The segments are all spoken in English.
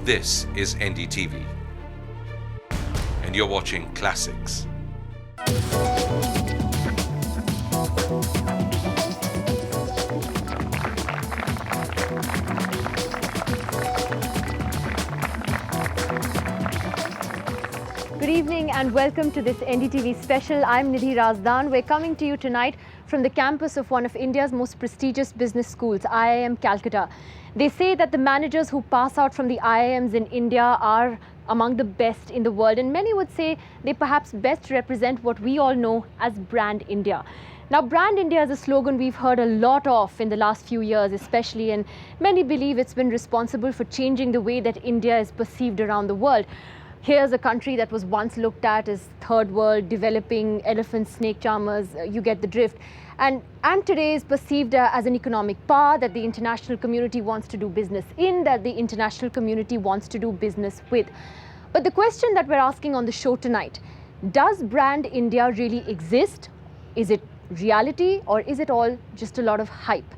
This is NDTV, and you're watching Classics. Good evening and welcome to this NDTV special. I'm Nidhi Razdan. We're coming to you tonight from the campus of one of India's most prestigious business schools, IIM Calcutta. They say that the managers who pass out from the IIMs in India are among the best in the world, and many would say they perhaps best represent what we all know as Brand India. Now, Brand India is a slogan we've heard a lot of in the last few years especially, and many believe it's been responsible for changing the way that India is perceived around the world. Here's a country that was once looked at as third world, developing, elephants, snake charmers, you get the drift. And today is perceived as an economic power that the international community wants to do business in, that the international community wants to do business with. But the question that we're asking on the show tonight, does Brand India really exist? Is it reality, or is it all just a lot of hype?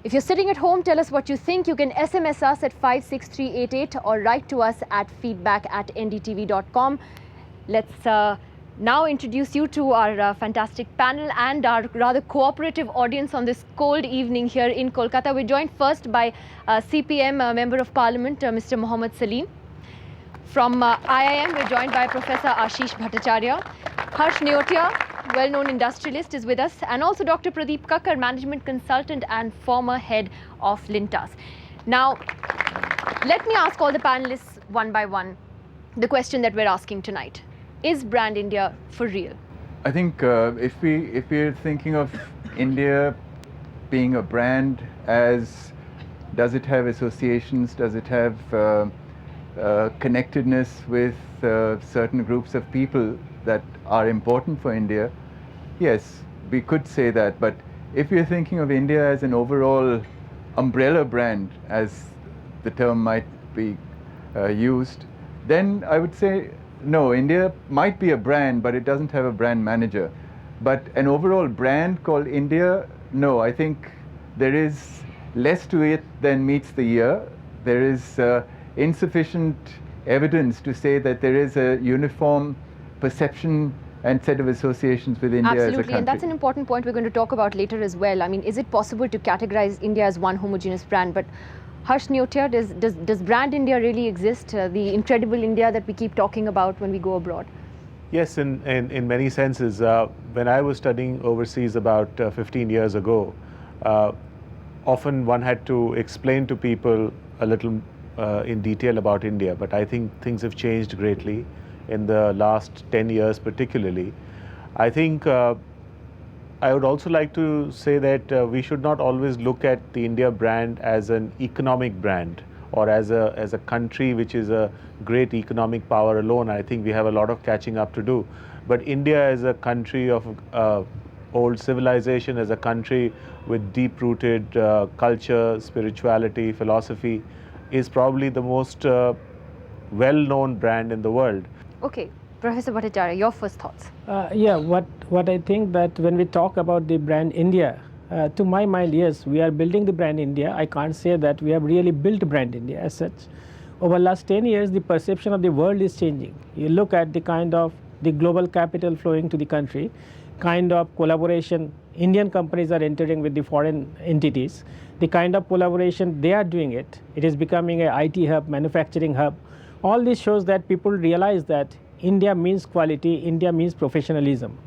If you're sitting at home, tell us what you think. You can SMS us at 56388 or write to us at feedback@ndtv.com. Let's now introduce you to our fantastic panel and our rather cooperative audience on this cold evening here in Kolkata. We're joined first by CPM Member of Parliament, Mr. Mohammad Salim. From IIM, we're joined by Professor Ashish Bhattacharya. Harsh Neotia, well-known industrialist, is with us, and also Dr. Pradeep Kakkar, management consultant and former head of Lintas. Now, let me ask all the panelists one by one the question that we're asking tonight. Is Brand India for real? I think if we're thinking of India being a brand, as does it have associations, does it have connectedness with certain groups of people that are important for India? Yes, we could say that. But if you're thinking of India as an overall umbrella brand, as the term might be used, then I would say no, India might be a brand, but it doesn't have a brand manager. But an overall brand called India, no, I think there is less to it than meets the ear. There is insufficient evidence to say that there is a uniform perception and set of associations with India as a country. Absolutely, and that's an important point we're going to talk about later as well. I mean, is it possible to categorize India as one homogeneous brand? But Harsh Neotia, does Brand India really exist? The incredible India that we keep talking about when we go abroad? Yes, in many senses. When I was studying overseas about 15 years ago, often one had to explain to people a little in detail about India, but I think things have changed greatly in the last 10 years particularly. I think I would also like to say that we should not always look at the India brand as an economic brand or as a country which is a great economic power alone. I think we have a lot of catching up to do. But India is a country of old civilization, as a country with deep-rooted culture, spirituality, philosophy, is probably the most well-known brand in the world. Okay, Professor Bhattacharya, your first thoughts. What I think that when we talk about the Brand India, to my mind, yes, we are building the Brand India. I can't say that we have really built Brand India as such. Over the last 10 years, the perception of the world is changing. You look at the kind of the global capital flowing to the country, kind of collaboration Indian companies are entering with the foreign entities, the kind of collaboration they are doing it. It is becoming an IT hub, manufacturing hub. All this shows that people realize that India means quality, India means professionalism.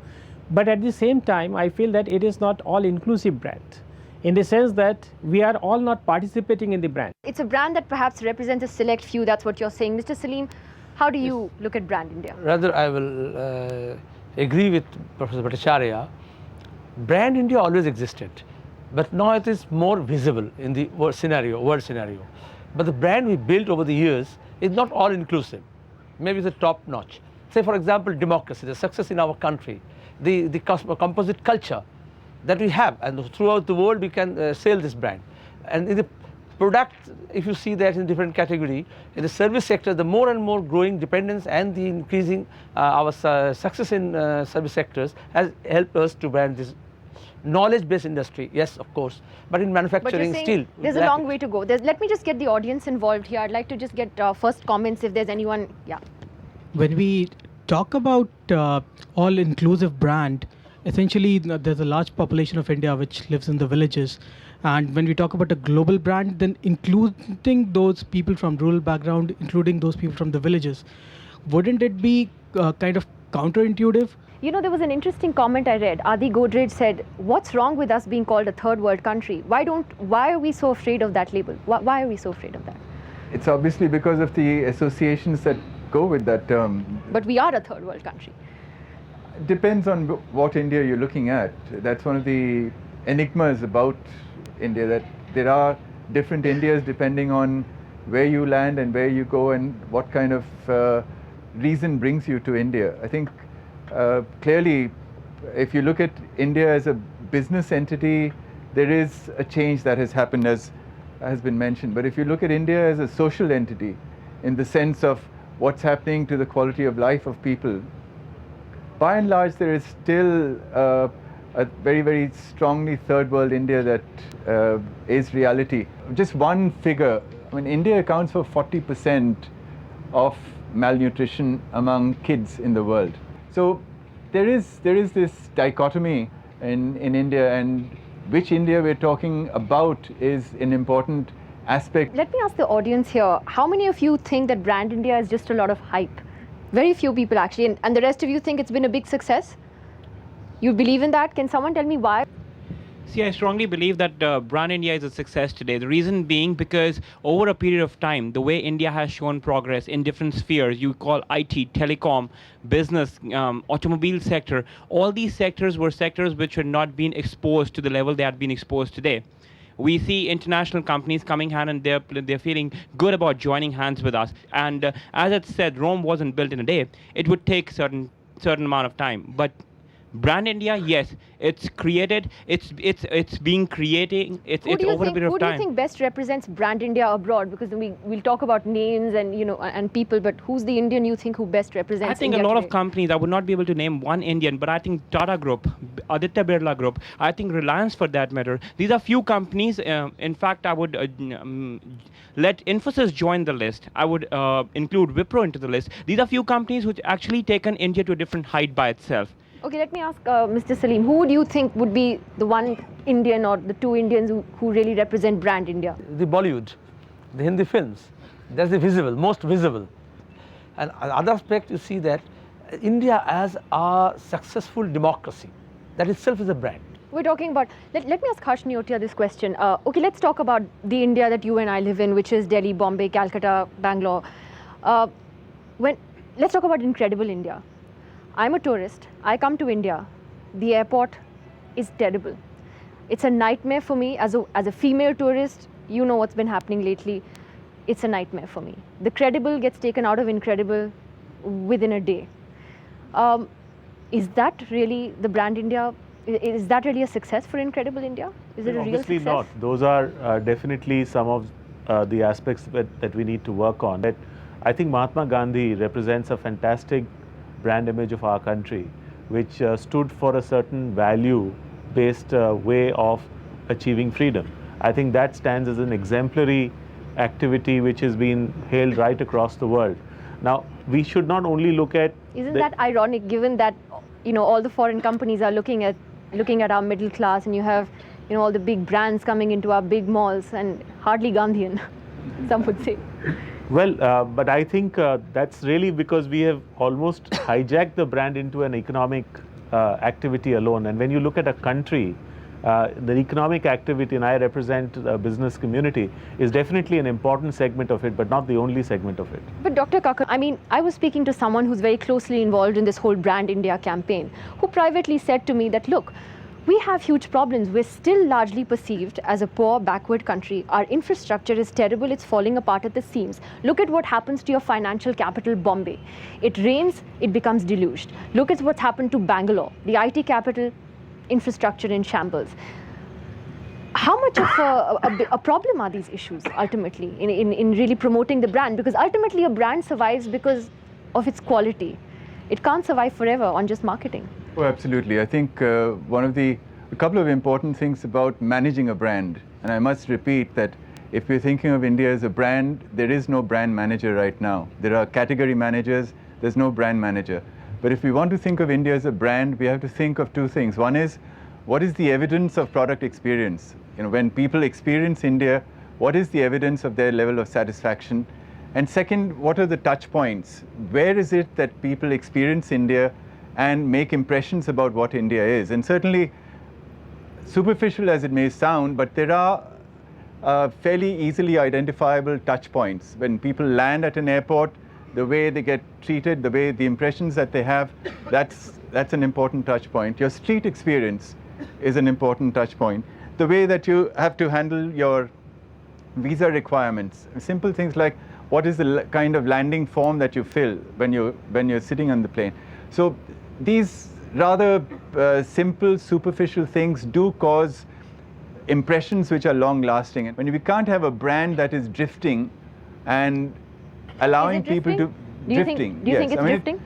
But at the same time, I feel that it is not all-inclusive brand, in the sense that we are all not participating in the brand. It's a brand that perhaps represents a select few, that's what you're saying. Mr. Salim, how do you look at Brand India? Rather, I will agree with Professor Bhattacharya. Brand India always existed, but now it is more visible in the world scenario. But the brand we built over the years is not all inclusive. Maybe it's a top notch. Say, for example, democracy, the success in our country, the composite culture that we have, and throughout the world we can sell this brand. And in the product, if you see that in different category, in the service sector, the more and more growing dependence and the increasing our success in service sectors has helped us to brand this Knowledge-based industry, yes, of course. But in But you're manufacturing, saying still there's a long way to go. Let me just get the audience involved here. I'd like to just get first comments if there's anyone. Yeah. When we talk about all-inclusive brand, essentially there's a large population of India which lives in the villages. And when we talk about a global brand, then including those people from rural background, including those people from the villages, wouldn't it be kind of counterintuitive? You know, there was an interesting comment I read. Adi Godrej said, "What's wrong with us being called a third world country? Why are we so afraid of that label? Why are we so afraid of that?" It's obviously because of the associations that go with that term. But we are a third world country. Depends on what India you're looking at. That's one of the enigmas about India, that there are different Indias depending on where you land and where you go and what kind of reason brings you to India. I think clearly, if you look at India as a business entity, there is a change that has happened, as has been mentioned. But if you look at India as a social entity, in the sense of what's happening to the quality of life of people, by and large, there is still a very, very strongly third world India that is reality. Just one figure, I mean, India accounts for 40% of malnutrition among kids in the world. So there is this dichotomy in India, and which India we're talking about is an important aspect. Let me ask the audience here, how many of you think that Brand India is just a lot of hype? Very few people actually, and the rest of you think it's been a big success? You believe in that? Can someone tell me why? See, I strongly believe that Brand India is a success today. The reason being because over a period of time, the way India has shown progress in different spheres, you call IT, telecom, business, automobile sector, all these sectors were sectors which had not been exposed to the level they had been exposed today. We see international companies coming hand and they're feeling good about joining hands with us. And as it said, Rome wasn't built in a day. It would take certain amount of time. But Brand India, yes, it's created. It's being creating. It's over a period of time. Who do you think best represents Brand India abroad? Because we'll talk about names and and people, but who's the Indian you think who best represents? I think India a lot today? of companies. I would not be able to name one Indian, but I think Tata Group, Aditya Birla Group, I think Reliance for that matter. These are few companies. In fact, I would let Infosys join the list. I would include Wipro into the list. These are few companies which actually taken India to a different height by itself. Okay, let me ask Mr. Salim, who do you think would be the one Indian or the two Indians who really represent Brand India? The Bollywood, the Hindi films, that's the visible, most visible. And other aspect, you see that India as a successful democracy, that itself is a brand. We're talking about, let me ask Harsh Neotia this question. Okay, let's talk about the India that you and I live in, which is Delhi, Bombay, Calcutta, Bangalore. Let's talk about incredible India. I'm a tourist. I come to India. The airport is terrible. It's a nightmare for me as a female tourist. You know what's been happening lately. It's a nightmare for me. The credible gets taken out of incredible within a day. Is that really the Brand India? Is that really a success for Incredible India? Is it a real Obviously success? not. Those are definitely some of the aspects that we need to work on. But I think Mahatma Gandhi represents a fantastic brand image of our country, which stood for a certain value-based way of achieving freedom. I think that stands as an exemplary activity which has been hailed right across the world. Now, we should not only look at... Isn't that ironic, given that all the foreign companies are looking at our middle class, and you have all the big brands coming into our big malls, and hardly Gandhian, some would say. Well, but I think that's really because we have almost hijacked the brand into an economic activity alone. And when you look at a country, the economic activity, and I represent a business community, is definitely an important segment of it, but not the only segment of it. But Dr. Kakar, I was speaking to someone who's very closely involved in this whole Brand India campaign, who privately said to me that, look, we have huge problems. We're still largely perceived as a poor, backward country. Our infrastructure is terrible. It's falling apart at the seams. Look at what happens to your financial capital, Bombay. It rains, it becomes deluged. Look at what's happened to Bangalore, the IT capital, infrastructure in shambles. How much of a problem are these issues ultimately in really promoting the brand? Because ultimately a brand survives because of its quality. It can't survive forever on just marketing. Oh, absolutely. I think one of the a couple of important things about managing a brand. And I must repeat that if we're thinking of India as a brand, there is no brand manager right now. There are category managers, there's no brand manager. But if we want to think of India as a brand, we have to think of two things. One is, what is the evidence of product experience? You know, when people experience India, what is the evidence of their level of satisfaction? And second, what are the touch points? Where is it that people experience India and make impressions about what India is? And certainly, superficial as it may sound, but there are fairly easily identifiable touch points. When people land at an airport, the way they get treated, the impressions that they have, that's an important touch point. Your street experience is an important touch point. The way that you have to handle your visa requirements, simple things like what is the kind of landing form that you fill when you're sitting on the plane. So these rather simple, superficial things do cause impressions which are long-lasting. And when we can't have a brand that is drifting and allowing people to do you think it's drifting?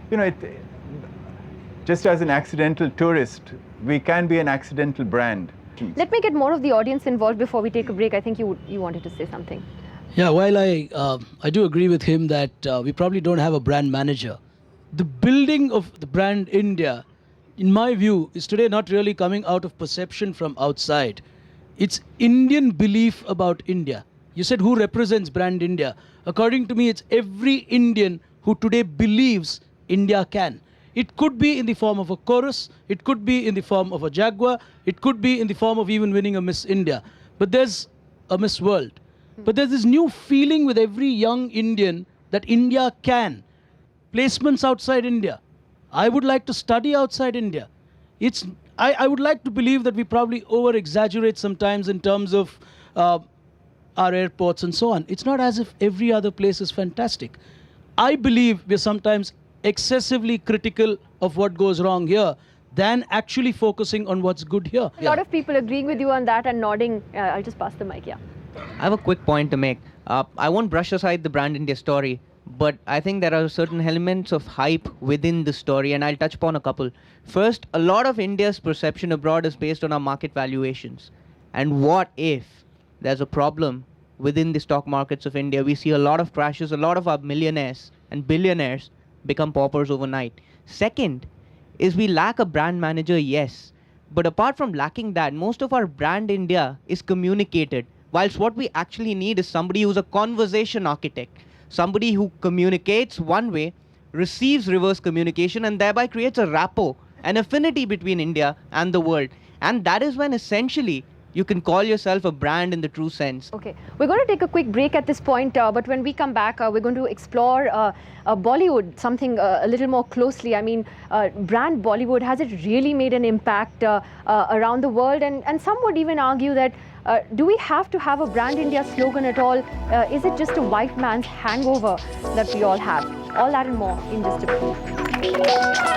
Just as an accidental tourist, we can be an accidental brand. Let me get more of the audience involved before we take a break. I think you wanted to say something. Yeah, while I do agree with him that we probably don't have a brand manager. The building of the brand India, in my view, is today not really coming out of perception from outside. It's Indian belief about India. You said who represents brand India. According to me, it's every Indian who today believes India can. It could be in the form of a chorus, it could be in the form of a Jaguar, it could be in the form of even winning a Miss India. But there's a Miss World. But there's this new feeling with every young Indian that India can. Placements outside India. I would like to study outside India. I would like to believe that we probably over-exaggerate sometimes in terms of our airports and so on. It's not as if every other place is fantastic. I believe we're sometimes excessively critical of what goes wrong here than actually focusing on what's good here. A lot of people agreeing with you on that and nodding. I'll just pass the mic, yeah. I have a quick point to make. I won't brush aside the brand India story, but I think there are certain elements of hype within the story, and I'll touch upon a couple. First, a lot of India's perception abroad is based on our market valuations. And what if there's a problem within the stock markets of India? We see a lot of crashes, a lot of our millionaires and billionaires become paupers overnight. Second is we lack a brand manager, yes. But apart from lacking that, most of our brand India is communicated. Whilst what we actually need is somebody who's a conversation architect. Somebody who communicates one way, receives reverse communication, and thereby creates a rapport, an affinity between India and the world. And that is when essentially you can call yourself a brand in the true sense. Okay, we're going to take a quick break at this point, but when we come back, we're going to explore Bollywood, something a little more closely. I mean, brand Bollywood, has it really made an impact around the world? And some would even argue that do we have to have a brand India slogan at all? Is it just a white man's hangover that we all have? All that and more in just a few.